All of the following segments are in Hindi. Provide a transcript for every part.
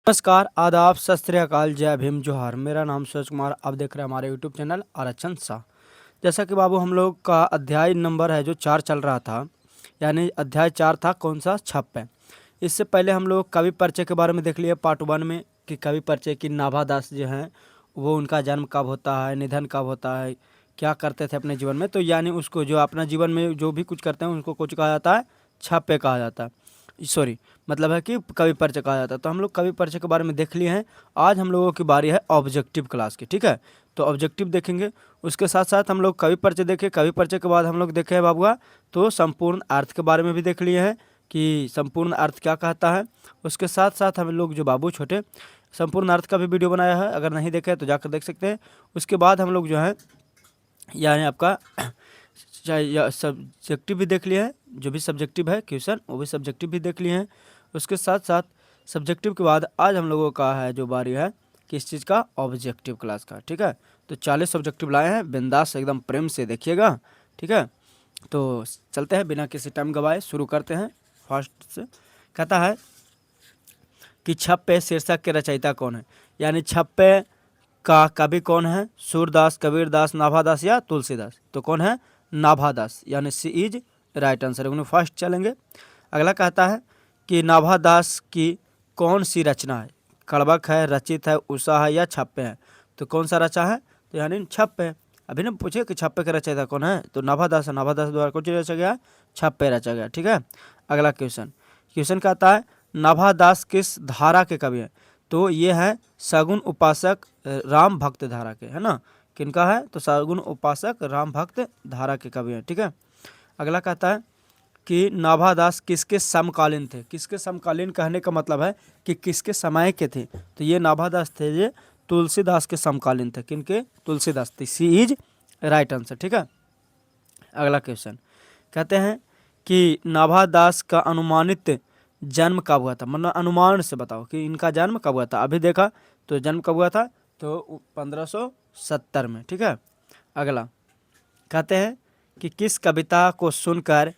नमस्कार, आदाब, सत श्री अकाल, जय भीम, जोहार। मेरा नाम सूरज कुमार। आप देख रहे हैं हमारे यूट्यूब चैनल आरक्षण सा। जैसा कि बाबू हम लोग का अध्याय नंबर है जो 4 चल रहा था, यानी अध्याय 4 था कौन सा, छप्पे। इससे पहले हम लोग कवि परिचय के बारे में देख लिए पार्ट 1 में कि कवि परिचय की नाभा दास जो हैं वो उनका जन्म कब होता है, निधन कब होता है, क्या करते थे अपने जीवन में। तो यानी उसको जो अपना जीवन में जो भी कुछ करते हैं उनको कुछ कहा जाता है, छप्पे कहा जाता है। सॉरी, मतलब है कि कवि परिचय कहा जाता है। तो हम लोग कवि परिचय के बारे में देख लिए हैं। आज हम लोगों की बारी है ऑब्जेक्टिव क्लास की, ठीक है। तो ऑब्जेक्टिव देखेंगे, उसके साथ साथ हम लोग कवि परिचय देखें। कवि परिचय के बाद हम लोग देखे हैं बाबुआ तो संपूर्ण अर्थ के बारे में भी देख लिए हैं कि संपूर्ण अर्थ क्या कहता है। उसके साथ साथ हम लोग जो बाबू छोटे संपूर्ण अर्थ का भी वीडियो बनाया है, अगर नहीं देखे तो जाकर देख सकते हैं। उसके बाद हम लोग जो है यानी आपका सब्जेक्टिव भी देख लिए हैं, जो भी सब्जेक्टिव है क्वेश्चन वो भी सब्जेक्टिव भी देख लिए हैं। उसके साथ साथ सब्जेक्टिव के बाद आज हम लोगों का है जो बारी है किस चीज़ का, ऑब्जेक्टिव क्लास का, ठीक है। तो 40 सब्जेक्टिव लाए हैं, बिंदास एकदम प्रेम से देखिएगा, ठीक है। तो चलते हैं बिना किसी टाइम गवाए, शुरू करते हैं फर्स्ट से। कहता है कि छप्पे शीर्षक के रचयिता कौन है, यानी छप्पे का कवि कौन है, सूरदास, कबीरदास, नाभादास या तुलसीदास। तो कौन है, नाभादास, यानी सी इज राइट आंसर। फर्स्ट चलेंगे। अगला कहता है कि नाभादास की कौन सी रचना है, कड़बक है, रचित है, उषा है या छप्पे है। तो कौन सा रचा है, तो यानी छप्पे। अभी ना पूछे कि छप्पे के रचयिता कौन है, तो नाभादास है। नाभादास द्वारा कौन चीज रचा गया, छप्पे रचा गया, ठीक है। अगला क्वेश्चन कहता है नाभादास किस धारा के कवि हैं। तो ये है सगुन उपासक राम भक्त धारा के, है ना। किनका है, तो सगुन उपासक राम भक्त धारा के कवि हैं, ठीक है। अगला कहता है कि नाभादास किसके समकालीन थे। किसके समकालीन कहने का मतलब है कि किसके समय के थे। तो ये नाभादास थे ये तुलसीदास के समकालीन थे। किनके, तुलसीदास थे। सी इज राइट आंसर, ठीक है। अगला क्वेश्चन कहते हैं कि नाभादास का अनुमानित जन्म कब हुआ था, मतलब अनुमान से बताओ कि इनका जन्म कब हुआ था। अभी देखा तो जन्म कब हुआ था, तो 1570 में, ठीक है। अगला कहते हैं कि किस कविता को सुनकर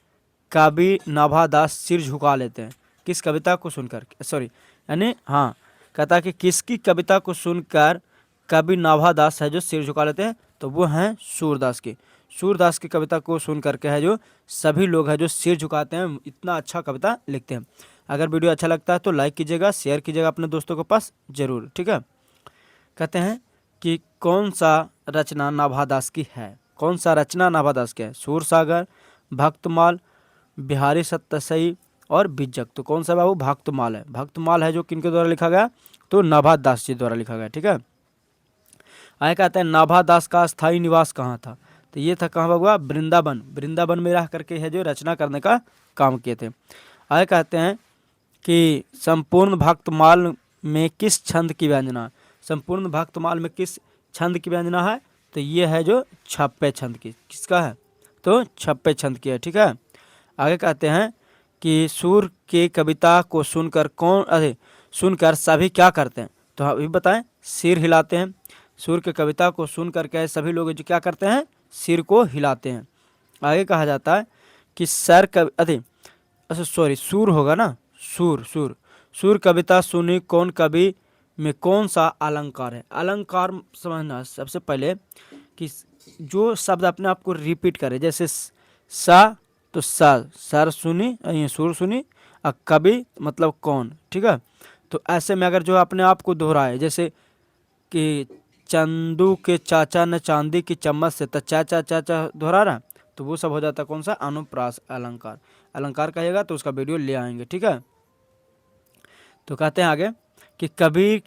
कवि नाभादास सिर झुका लेते हैं। किस कविता को सुनकर, सॉरी यानी हाँ, कहता है कि किसकी कविता को सुनकर कवि नाभादास है जो सिर झुका लेते हैं। तो वो हैं सूरदास की। सूरदास की कविता को सुन करके है जो सभी लोग हैं जो सिर झुकाते हैं, इतना अच्छा कविता लिखते हैं। अगर वीडियो अच्छा लगता है तो लाइक कीजिएगा, शेयर कीजिएगा अपने दोस्तों के पास जरूर, ठीक है। कहते हैं कि कौन सा रचना नाभादास की है। कौन सा रचना नाभादास की है, सूरसागर, भक्तमाल, बिहारी सत्तसई और बीजक। तो कौन सा बाबू, भक्तमाल है। भक्तमाल है जो किनके द्वारा लिखा गया, तो नाभादास जी द्वारा लिखा गया, ठीक है। आगे कहते हैं नाभादास का स्थायी निवास कहाँ था। तो ये था कहाँ बाबुआ, वृंदावन। वृंदावन में रह करके है जो रचना करने का काम किए थे। आगे कहते हैं कि संपूर्ण भक्तमाल में किस छंद की व्यंजना है। संपूर्ण भक्तमाल में किस छंद की व्यंजना है, तो ये है जो छप्पे छंद की। किसका है, तो छप्पे छंद की है, ठीक है। आगे कहते हैं कि सूर के कविता को सुनकर सभी क्या करते हैं। तो अभी बताएं, सिर हिलाते हैं। सूर के कविता को सुन करके सभी लोग जो क्या करते हैं, सिर को हिलाते हैं। आगे कहा जाता है कि सूर होगा ना, सूर कविता सुनी कौन कवि में कौन सा अलंकार है। अलंकार समझना सबसे पहले कि जो शब्द अपने आप को रिपीट करे, जैसे सा तो सर सुनी, सुर सुनी, कवि मतलब कौन, ठीक है। तो ऐसे में अगर जो अपने आप को दोहराए, जैसे कि चंदू के चाचा ने चांदी की चम्मच से, तो चाचा चाचा दोहरा रहा, तो वो सब हो जाता है कौन सा, अनुप्रास अलंकार। अलंकार कहेगा तो उसका वीडियो ले आएंगे, ठीक है। तो कहते हैं आगे कि कबीर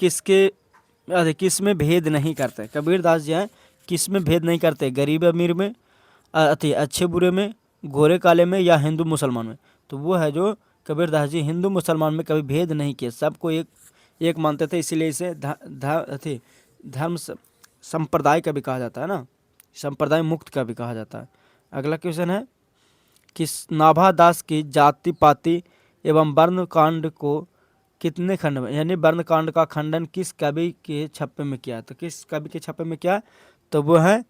किस में भेद नहीं करते। कबीरदास जी हैं किस में भेद नहीं करते, गरीब अमीर में, अच्छे बुरे में, गोरे काले में या हिंदू मुसलमान में। तो वो है जो कबीरदास जी हिंदू मुसलमान में कभी भेद नहीं किए, सबको एक मानते थे। इसीलिए इसे धर्म संप्रदाय का भी कहा जाता है ना, संप्रदाय मुक्त का भी कहा जाता है। अगला क्वेश्चन है कि नाभादास की जाति पाति एवं वर्णकांड को कितने खंड में, यानी वर्णकांड का खंडन किस कवि के छप्पे में किया। तो किस कवि के छप्पे में किया, तो वो है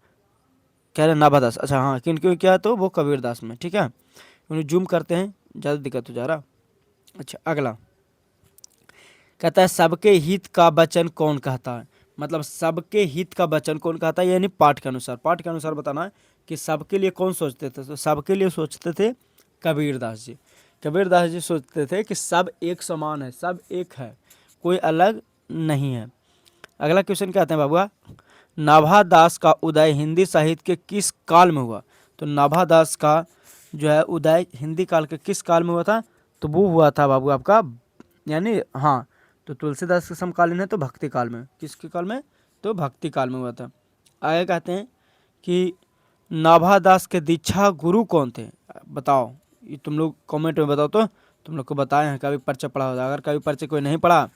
कह रहे नाभादास। अच्छा हाँ, किन क्यों किया, तो वो कबीरदास में, ठीक है। उन्हें जूम करते हैं, ज़्यादा दिक्कत हो जा रहा। अच्छा अगला कहता है सबके हित का वचन कौन कहता है, मतलब सबके हित का वचन कौन कहता है, यानी पाठ के अनुसार, पाठ के अनुसार बताना है कि सबके लिए कौन सोचते थे। तो सबके लिए सोचते थे कबीरदास जी। कबीरदास जी सोचते थे कि सब एक समान है, सब एक है, कोई अलग नहीं है। अगला क्वेश्चन क्या आते हैं बाबुआ, नाभादास का उदय हिंदी साहित्य के किस काल में हुआ। तो नाभादास का जो है उदय हिंदी काल के किस काल में हुआ था, तो वो हुआ था बाबू आपका, यानी हाँ, तो तुलसीदास के समकालीन है तो भक्ति काल में। किसके काल में, तो भक्ति काल में हुआ था। आगे कहते हैं कि नाभादास के दीक्षा गुरु कौन थे, बताओ, ये तुम लोग कमेंट में बताओ। तो तुम लोग को बताए हैं, कभी पर्चा पढ़ा होगा, अगर कभी पर्चे कोई नहीं पढ़ा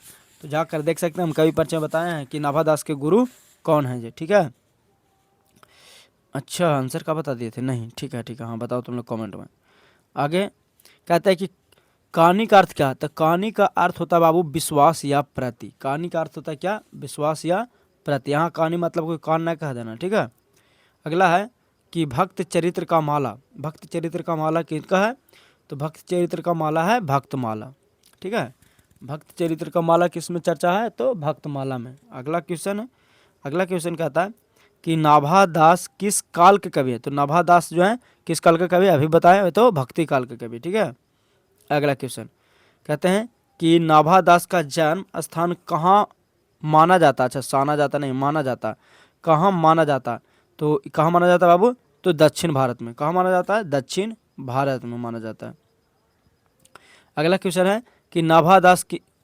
तो जाकर देख सकते हैं, हम कभी पर्चे बताए हैं कि नाभादास के गुरु कौन है जी, ठीक है। अच्छा, आंसर का बता दिए थे, नहीं, ठीक है ठीक है, हाँ बताओ तुम लोग कमेंट में। आगे कहता है कि कहानी का अर्थ क्या है, तो कहानी का अर्थ होता है बाबू विश्वास या प्रति। कहानी का अर्थ होता है क्या, विश्वास या प्रति। यहाँ कहानी मतलब कोई कान ना कह देना, ठीक है। अगला है कि भक्त चरित्र का माला, भक्त चरित्र का माला किसका है, तो भक्त चरित्र का माला है भक्तमाला, ठीक है। भक्त चरित्र का माला किस में चर्चा है, तो भक्तमाला में। अगला क्वेश्चन है, अगला क्वेश्चन कहता है कि नाभादास किस काल के कवि है। तो नाभादास जो है किस काल के कवि, अभी बताए तो भक्ति काल के कवि, ठीक है। अगला क्वेश्चन कहते हैं कि नाभादास का जन्म स्थान कहाँ माना जाता, अच्छा साना जाता नहीं, माना जाता, कहाँ माना जाता, तो कहाँ माना जाता बाबू, तो दक्षिण भारत में। कहाँ माना जाता है, दक्षिण भारत में माना जाता है। अगला क्वेश्चन है कि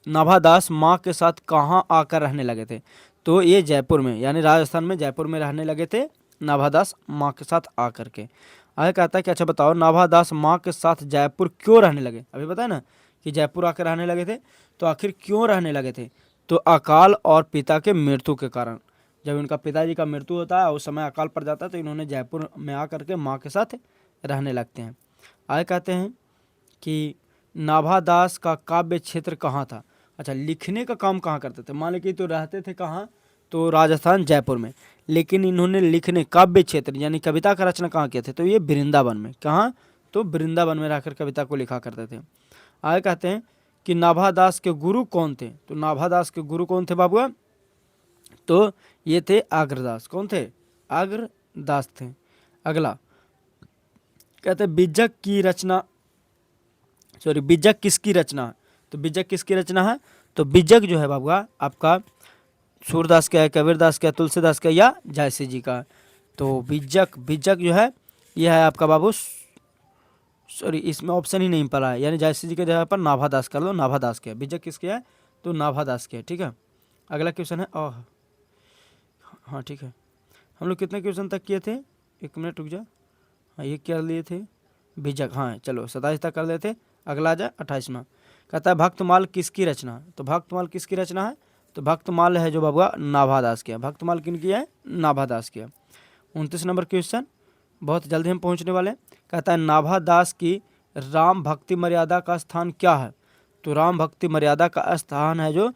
नाभादास माँ के साथ कहाँ आकर रहने लगे थे। तो ये जयपुर में, यानी राजस्थान में जयपुर में रहने लगे थे नाभादास माँ के साथ आकर के। आगे कहता है कि अच्छा बताओ नाभादास माँ के साथ जयपुर क्यों रहने लगे। अभी बताया ना कि जयपुर आकर रहने लगे थे, तो आखिर क्यों रहने लगे थे, तो अकाल और पिता के मृत्यु के कारण। जब इनका पिताजी का मृत्यु होता है, उस समय अकाल पड़ जाता है, तो इन्होंने जयपुर में आकर के माँ के साथ रहने लगते हैं। आगे कहते हैं कि नाभादास का काव्य क्षेत्र कहाँ था। अच्छा, लिखने का काम कहाँ करते थे, मान लीजिए तो रहते थे कहाँ, तो राजस्थान जयपुर में, लेकिन इन्होंने लिखने काव्य क्षेत्र यानी कविता का रचना कहाँ किए थे, तो ये वृंदावन में। कहाँ, तो वृंदावन में रहकर कविता को लिखा करते थे। आगे कहते हैं कि नाभादास के गुरु कौन थे। तो नाभादास के गुरु कौन थे बाबुआ, तो ये थे आग्रदास। कौन थे, आग्रदास थे। अगला कहते हैं बीजक की रचना, सॉरी बीजक किसकी रचना है। तो बीजक किसकी रचना है, तो बीजक जो है बाबुआ आपका सूरदास का है, कबीरदास का है, तुलसीदास का या जायसी जी का। तो बीजक, बीजक जो है यह है आपका बाबू, सॉरी इसमें ऑप्शन ही नहीं पड़ा है, यानी जायसी जी के जगह पर नाभादास कर लो, नाभादास के है। बीजक किसके है, तो नाभादास के है, ठीक है। अगला क्वेश्चन है हाँ ठीक है, हम लोग कितने क्वेश्चन तक किए थे, एक मिनट रुक जा, हाँ ये क्या लिए थे, बीजक, हाँ चलो 27 तक कर लेते। अगला आ जाए 28वां, कहता है भक्तमाल किसकी रचना है। तो भक्तमाल किसकी रचना है, तो भक्तमाल है जो बाबुआ नाभादास की है। भक्तमाल किन की है, नाभादास की है। 29 नंबर क्वेश्चन, बहुत जल्दी हम पहुंचने वाले। कहता है नाभादास की राम भक्ति मर्यादा का स्थान क्या है। तो राम भक्ति मर्यादा का स्थान है जो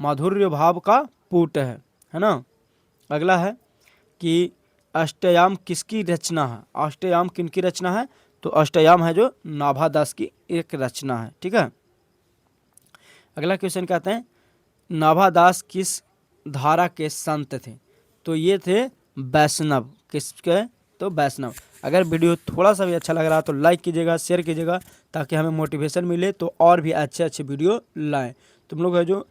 माधुर्य भाव का पुट है ना। अगला है कि अष्टयाम किसकी रचना है, अष्टयाम किनकी रचना है, तो अष्टयाम है जो नाभादास की एक रचना है, ठीक है। अगला क्वेश्चन कहते हैं नाभादास किस धारा के संत थे। तो ये थे वैष्णव, किसके, तो वैष्णव। अगर वीडियो थोड़ा सा भी अच्छा लग रहा है तो लाइक कीजिएगा, शेयर कीजिएगा, ताकि हमें मोटिवेशन मिले तो और भी अच्छे अच्छे वीडियो लाएं। तुम लोग है जो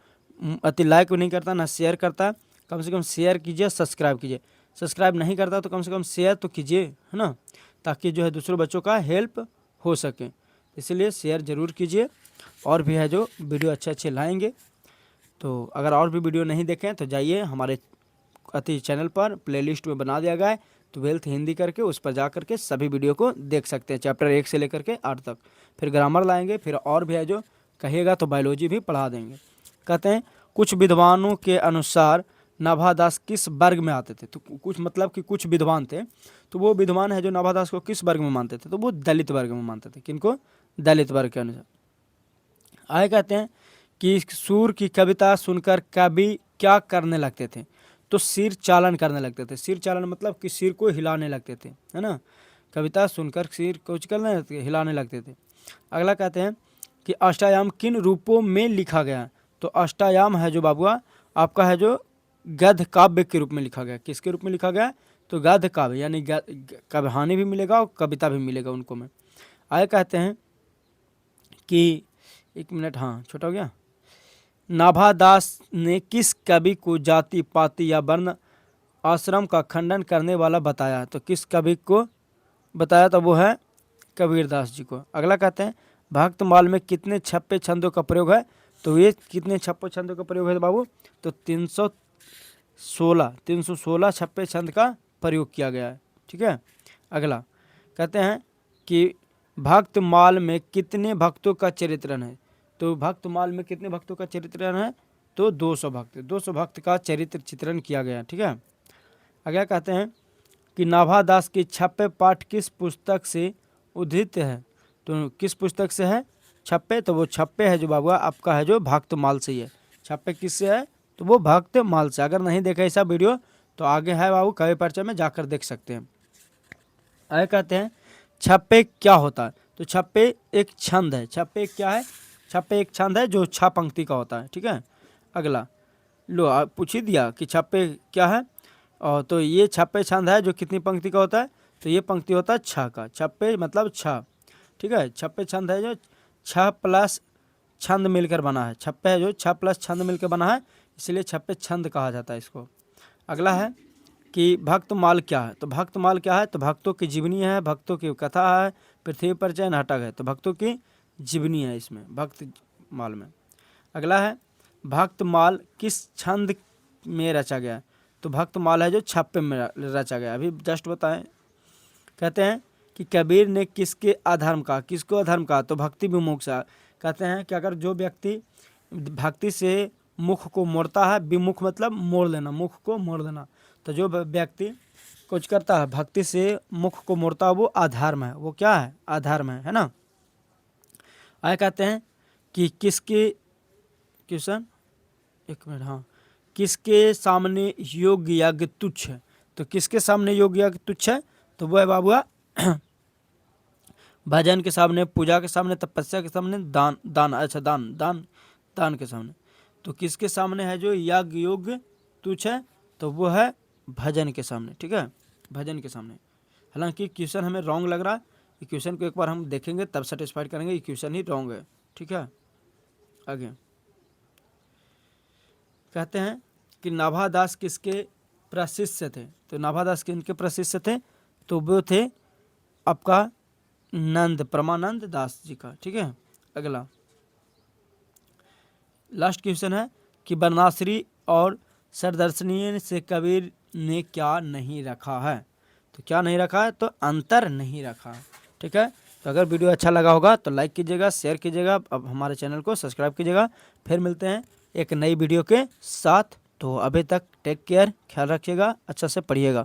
अति लाइक भी नहीं करता ना शेयर करता, कम से कम शेयर कीजिए, सब्सक्राइब कीजिए। सब्सक्राइब नहीं करता तो कम से कम शेयर तो कीजिए, है ना, ताकि जो है दूसरे बच्चों का हेल्प हो सके। इसीलिए शेयर ज़रूर कीजिए, और भी है जो वीडियो अच्छे अच्छे लाएंगे। तो अगर और भी वीडियो नहीं देखें तो जाइए हमारे अति चैनल पर, प्लेलिस्ट में बना दिया गया है 12th हिंदी करके, उस पर जा करके सभी वीडियो को देख सकते हैं, चैप्टर 1 से लेकर के 8 तक। फिर ग्रामर लाएंगे, फिर और भी है जो कहिएगा तो बायोलॉजी भी पढ़ा देंगे। कहते हैं कुछ विद्वानों के अनुसार नाभादास किस वर्ग में आते थे। तो कुछ मतलब कि कुछ विद्वान थे, तो वो विद्वान है जो नाभादास को किस वर्ग में मानते थे, तो वो दलित वर्ग में मानते थे। किनको, दलित वर्ग के अनुसार। आगे कहते हैं कि सूर की कविता सुनकर कवि क्या करने लगते थे। तो सिर चालन करने लगते थे। सिर चालन मतलब कि सिर को हिलाने लगते थे, है ना। कविता सुनकर सिर कुछ करने लगते, हिलाने लगते थे। अगला कहते हैं कि अष्टायाम किन रूपों में लिखा गया। तो अष्टायाम है जो बाबुआ आपका है जो गद्य काव्य के रूप में लिखा गया। किसके रूप में लिखा गया? तो गद्य काव्य, यानी कहानी भी मिलेगा और कविता भी मिलेगा उनको में। आगे कहते हैं कि 1 मिनट, हाँ छोटा हो गया। नाभादास ने किस कवि को जाति पाति या वर्ण आश्रम का खंडन करने वाला बताया? तो किस कवि को बताया? तो वो है कबीरदास जी को। अगला कहते हैं भक्तमाल में कितने छप्पे छंदों का प्रयोग है? तो ये कितने छप्पे छंदों का प्रयोग है बाबू? तो 316 छप्पे छंद का प्रयोग किया गया है। ठीक है। अगला कहते हैं कि भक्तमाल में कितने भक्तों का चरित्रण है? तो भक्तमाल में कितने भक्तों का चरित्रण है? तो 200 भक्त का चरित्र चित्रण किया गया। ठीक है। अगला कहते हैं कि नाभादास के छप्पे पाठ किस पुस्तक से उद्धृत है? तो किस पुस्तक से है छप्पे? तो वो छप्पे है जो बाबुआ आपका है जो भक्तमाल से ही है। छप्पे किससे है? तो वो भक्तमाल से। अगर नहीं देखा ऐसा वीडियो तो आगे है बाबू कवि परिचय में जाकर देख सकते हैं। आगे कहते हैं छप्पे क्या होता है? तो छप्पे एक छंद है। छप्पे क्या है? छप्पे एक छंद है जो 6 पंक्ति का होता है। ठीक है। अगला लो आप पूछ ही दिया कि छप्पे क्या है, और तो ये छप्पे छंद है जो कितनी पंक्ति का होता है? तो ये पंक्ति होता है 6 का। छप्पे मतलब 6। ठीक है। छप्पे छंद है जो 6 प्लस छंद मिलकर बना है। छप्पे है जो 6 प्लस छंद मिलकर बना है, इसलिए छप्पे छंद कहा जाता है इसको। अगला है कि भक्तमाल क्या है? तो भक्तमाल क्या है? तो भक्तों की जीवनी है, भक्तों की कथा है, पृथ्वी परिचय नाटक है। तो भक्तों की जीवनी है इसमें भक्तमाल में। अगला है भक्तमाल किस छंद में रचा गया? तो भक्तमाल है जो छप्पे में रचा गया। अभी जस्ट बताएं। कहते हैं कि कबीर ने किसके अधर्म का, किसको अधर्म का? तो भक्ति विमुख से। कहते हैं कि अगर जो व्यक्ति भक्ति से मुख को मोड़ता है, विमुख मतलब मोड़ लेना, मुख को मोड़ देना। तो जो व्यक्ति कुछ करता है भक्ति से मुख को मोड़ता है वो अधर्म है। वो क्या है? अधर्म है ना। आगे कहते हैं कि किसके क्वेश्चन 1 मिनट, हाँ, किसके सामने योग यज्ञ तुच्छ है? तो किसके सामने योग यज्ञ तुच्छ है? तो वो है बाबुआ भजन के सामने, पूजा के सामने, तपस्या के सामने, दान के सामने। तो किसके सामने है जो यज्ञ योग तुच्छ है? तो वो है भजन के सामने। ठीक है। भजन के सामने। हालांकि क्वेश्चन हमें रॉन्ग लग रहा है, ये क्वेश्चन को एक बार हम देखेंगे तब सेटिस्फाइड करेंगे ये क्वेश्चन ही रॉन्ग है। ठीक है। आगे कहते हैं कि नाभादास किसके प्रशिष्य थे? तो नाभादास किनके प्रशिष्य थे? तो वो थे आपका परमानंद दास जी का। ठीक है। अगला लास्ट क्वेश्चन है कि वर्णाश्री और सरदर्शनीय से कबीर ने क्या नहीं रखा है? तो क्या नहीं रखा है? तो अंतर नहीं रखा है। ठीक है। तो अगर वीडियो अच्छा लगा होगा तो लाइक कीजिएगा, शेयर कीजिएगा, अब हमारे चैनल को सब्सक्राइब कीजिएगा। फिर मिलते हैं एक नई वीडियो के साथ। तो अभी तक टेक केयर, ख्याल रखिएगा, अच्छा से पढ़िएगा।